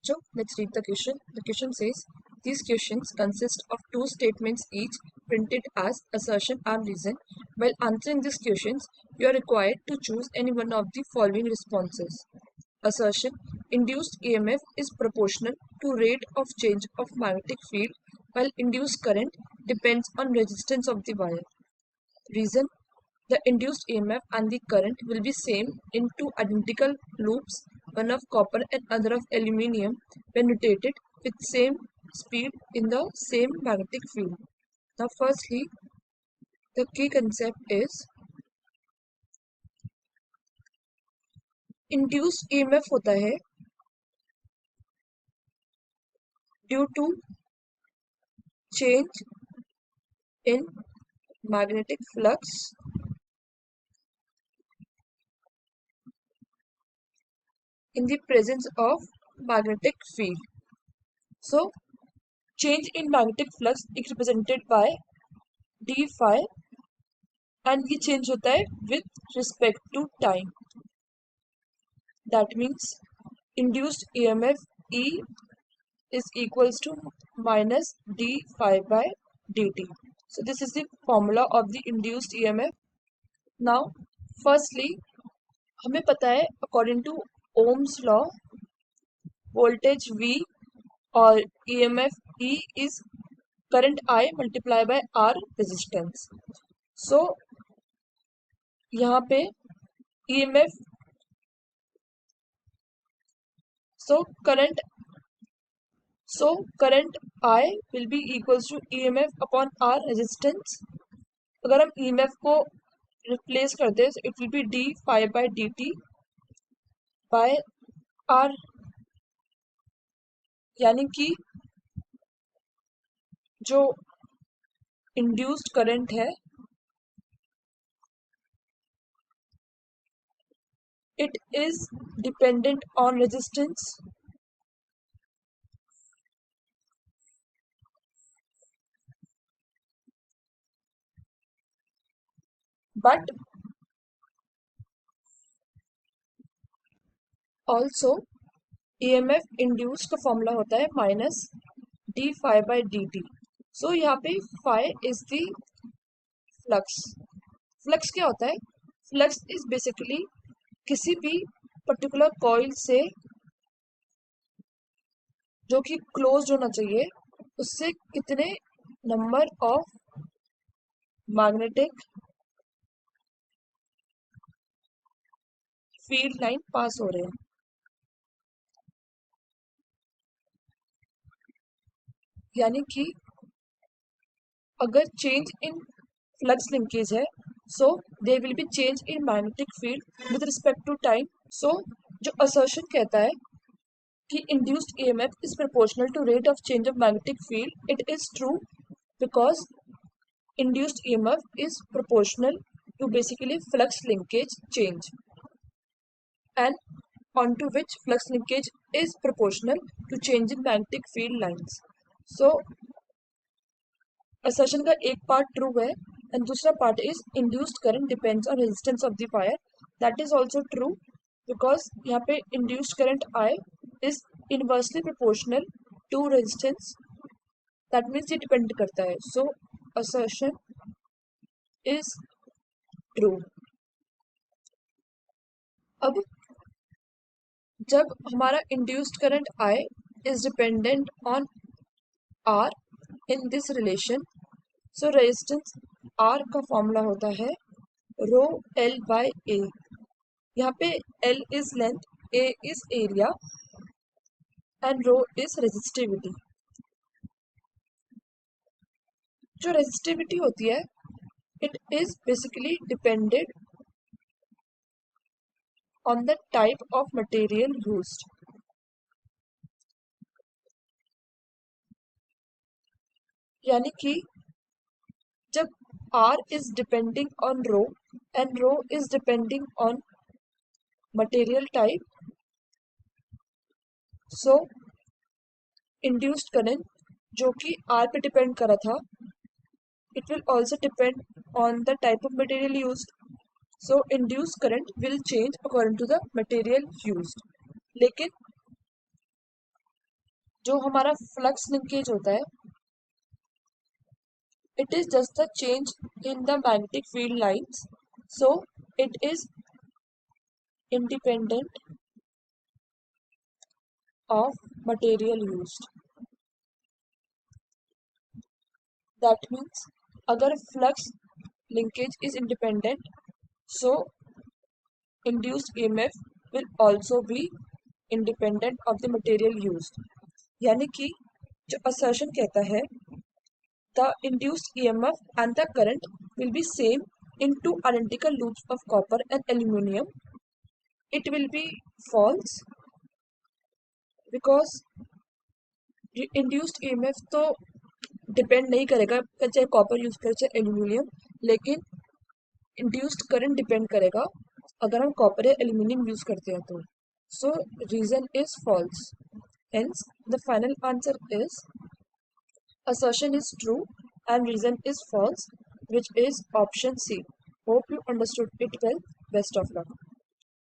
So let's read the question. The question says, these questions consist of two statements each printed as assertion and reason. While answering these questions, you are required to choose any one of the following responses. Assertion: induced EMF is proportional to rate of change of magnetic field, while induced current depends on resistance of the wire. Reason: the induced EMF and the current will be same in two identical loops, one of copper and other of aluminium, when rotated with same speed in the same magnetic field. Now firstly, the key concept is induced EMF होता है due to change in magnetic flux in the presence of magnetic field. So change in magnetic flux is represented by d phi and ये change होता है with respect to time. That means induced EMF E is equals to minus d phi by dt. So this is the formula of the induced EMF. Now firstly हमें पता है according to Ohm's law voltage V और EMF E is current I multiplied by R resistance. So यहाँ पे EMF current I will be equals to EMF upon R resistance. अगर हम EMF को replace करते हैं तो it will be d phi by dt by R, यानी कि जो इंड्यूस्ड करंट है it is dependent on resistance but also EMF induced का फॉर्मूला होता है minus d phi by dt. सो यहाँ पे phi is the flux. Flux क्या होता है? फ्लक्स इज बेसिकली किसी भी पर्टिकुलर कॉइल से जो कि क्लोज होना चाहिए उससे कितने number of magnetic field line pass हो रहे हैं. यानी कि अगर चेंज इन फ्लक्स लिंकेज है so there will be change in magnetic field with respect to time. So जो असर्शन कहता है कि induced EMF is proportional to rate of change of magnetic field, it is true because induced EMF is proportional to basically flux linkage change, and onto which flux linkage is proportional to change in magnetic field lines. So assertion का एक part true है and दूसरा part is induced current depends on resistance of the wire. That is also true because यहाँ पे induced current I is inversely proportional to resistance. That means ये depend करता है. So assertion is true. अब जब हमारा induced current I is dependent on R in this relation, so resistance R का formula होता है रो L by A. यहाँ पे L is length, A is area and rho is resistivity. जो resistivity होती है it is basically dependent on the type of material used. यानी कि जब R is depending on rho and rho is depending on material type, so induced current जो कि R पे depend करा था it will also depend on the type of material used. So induced current will change according to the material used. लेकिन जो हमारा flux linkage होता है, it is just the change in the magnetic field lines, so it is independent of material used. That means अगर flux linkage is independent, so induced EMF will also be independent of the material used. यानी कि जो assertion कहता है the induced EMF and the current will be same in two identical loops of copper and aluminium, it will be false because induced EMF तो depend नहीं करेगा चाहे copper use करें चाहे एल्यूमिनियम, लेकिन इंड्यूस्ड करंट डिपेंड करेगा अगर हम कॉपर या एल्यूमिनियम यूज करते हैं तो. So reason is false. Hence, the final answer is assertion is true and reason is false, which is option C. Hope you understood it well. Best of luck.